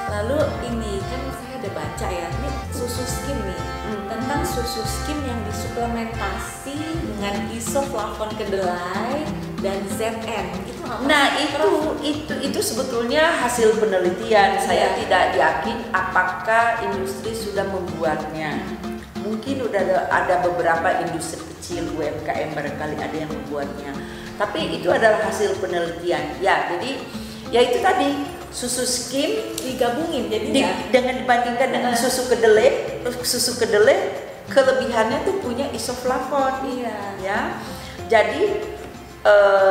Lalu ini kan saya ada baca ya, ini susu skim nih, tentang susu skim yang disuplementasi dengan isoflavon kedelai dan ZN. Itu apa? Nah, itu sebetulnya hasil penelitian. Saya tidak yakin apakah industri sudah membuatnya. Mungkin udah ada beberapa industri kecil UMKM barangkali ada yang membuatnya. Tapi itu adalah hasil penelitian. Ya, jadi ya itu tadi susu skim digabungin jadi dengan dibandingkan dengan susu kedelai kelebihannya tuh punya isoflavon. Iya. Ya. Jadi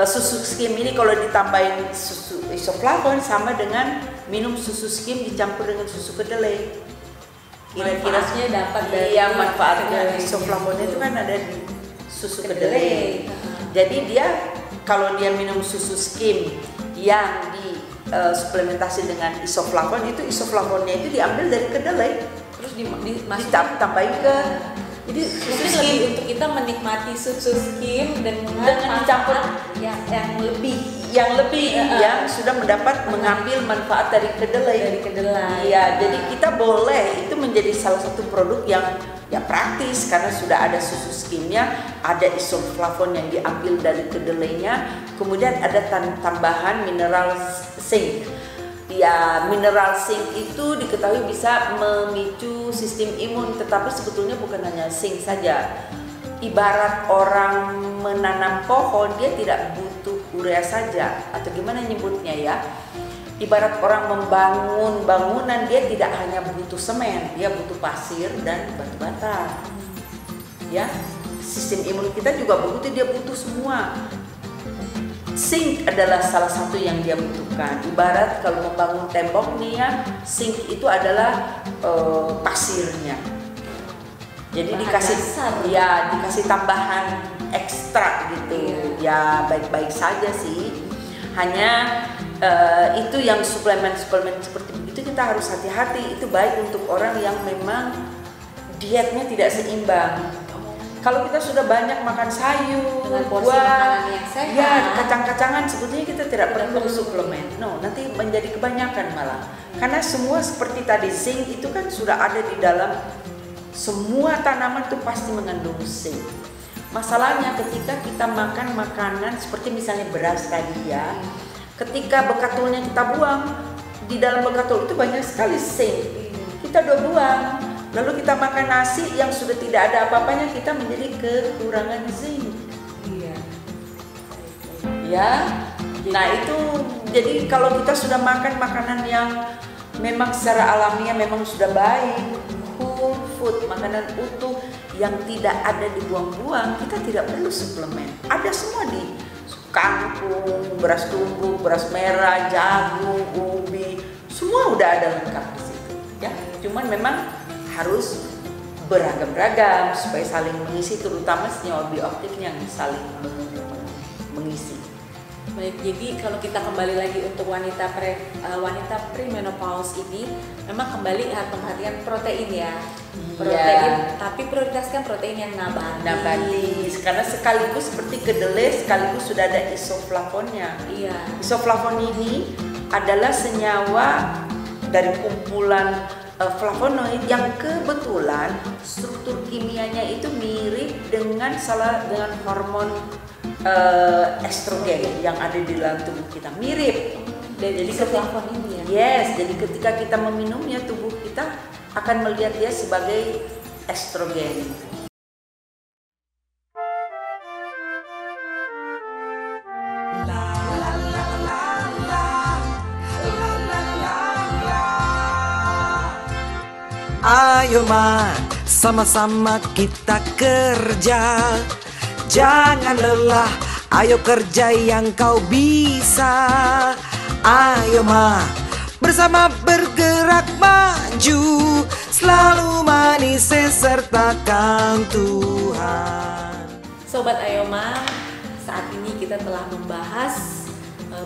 susu skim ini kalau ditambahin susu isoflavon sama dengan minum susu skim dicampur dengan susu kedelai. Kira-kira dapat dari manfaatnya isoflavon itu kan ada di susu kedelai. Jadi dia kalau dia minum susu skim yang suplementasi dengan isoflavon, itu isoflavonnya itu diambil dari kedelai terus ditambahin ke. Jadi mungkin lebih untuk kita menikmati susu skim dengan dicampur yang lebih yang sudah mengambil manfaat dari kedelai. Iya, jadi kita boleh, itu menjadi salah satu produk yang ya praktis karena sudah ada susu skimnya, ada isoflavon yang diambil dari kedelainya, kemudian ada tambahan mineral zinc. Ya, mineral zinc itu diketahui bisa memicu sistem imun, tetapi sebetulnya bukan hanya zinc saja. Ibarat orang menanam pohon, dia tidak butuh urea saja, atau gimana nyebutnya ya. Ibarat orang membangun bangunan, dia tidak hanya butuh semen, dia butuh pasir dan batu bata. Ya, sistem imun kita juga begitu, dia butuh semua. Zinc adalah salah satu yang dia butuhkan. Ibarat kalau membangun tembok nih ya, zinc itu adalah pasirnya. Jadi dikasih tambahan ekstra gitu. Ya baik-baik saja sih. Hanya itu yang suplemen seperti itu kita harus hati-hati. Itu baik untuk orang yang memang dietnya tidak seimbang. Kalau kita sudah banyak makan sayur, buah, ya kacang-kacangan, sebetulnya kita tidak perlu suplemen. No, nanti menjadi kebanyakan malah. Karena semua seperti tadi zinc itu kan sudah ada di dalam semua tanaman, itu pasti mengandung zinc. Masalahnya ketika kita makan makanan seperti misalnya beras tadi ya, ketika bekatulnya kita buang, di dalam bekatul itu banyak sekali zinc. Kita udah buang. Lalu kita makan nasi yang sudah tidak ada apa-apanya, kita menjadi kekurangan zinc. Iya. Ya. Nah itu, jadi kalau kita sudah makan makanan yang memang secara alamiah memang sudah baik, whole food, makanan utuh yang tidak ada dibuang-buang, kita tidak perlu suplemen. Ada semua di kangkung, beras tumbuk, beras merah, jagung, ubi, semua udah ada lengkap di situ. Ya, cuman memang harus beragam-ragam supaya saling mengisi, terutama senyawa bioaktif yang saling mengisi. Baik, jadi kalau kita kembali lagi untuk wanita premenopause ini, memang kembali perhatikan protein ya, protein, tapi prioritaskan protein yang nabati. Karena sekaligus seperti kedelai, sekaligus sudah ada isoflavonnya. Iya. Isoflavon ini adalah senyawa dari kumpulan flavonoid yang kebetulan struktur kimianya itu mirip dengan hormon estrogen yang ada di dalam tubuh kita, mirip. Jadi flavon ini ya. Yes, jadi ketika kita meminumnya, tubuh kita akan melihat dia sebagai estrogen. Ayo ma, sama-sama kita kerja. Jangan lelah, ayo kerja yang kau bisa. Ayo ma, bersama bergerak maju, selalu manis sertakan Tuhan. Sobat Ayoma, saat ini kita telah membahas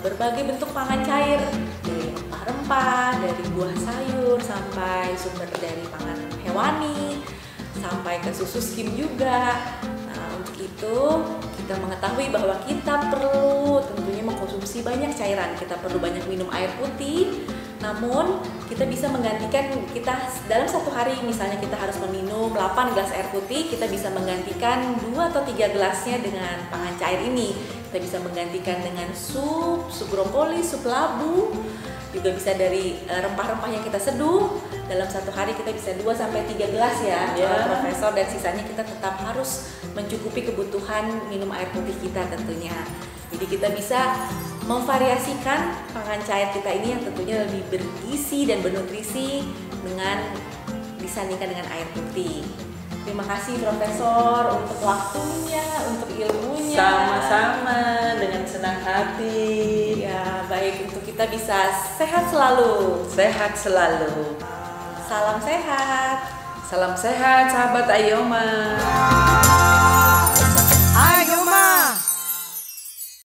berbagai bentuk pangan cair, dari rempah-rempah, dari buah sayur, sampai sumber dari pangan hewani, sampai ke susu skim juga. Nah, untuk itu kita kita mengetahui bahwa kita perlu tentunya mengkonsumsi banyak cairan, kita perlu banyak minum air putih. Namun kita bisa menggantikan, kita dalam satu hari misalnya kita harus meminum 8 gelas air putih, kita bisa menggantikan 2 atau 3 gelasnya dengan pangan cair ini. Kita bisa menggantikan dengan sup brokoli, sup labu, juga bisa dari rempah-rempah yang kita seduh. Dalam satu hari kita bisa 2 sampai 3 gelas ya, Profesor, dan sisanya kita tetap harus mencukupi kebutuhan minum air putih kita tentunya. Jadi kita bisa memvariasikan pangan cair kita ini yang tentunya lebih bergizi dan bernutrisi dengan disandingkan dengan air putih. Terima kasih Profesor untuk waktunya, untuk ilmunya. Sama-sama, dengan senang hati. Ya, baik, untuk kita bisa sehat selalu. Sehat selalu. Salam sehat. Salam sehat sahabat Ayoma.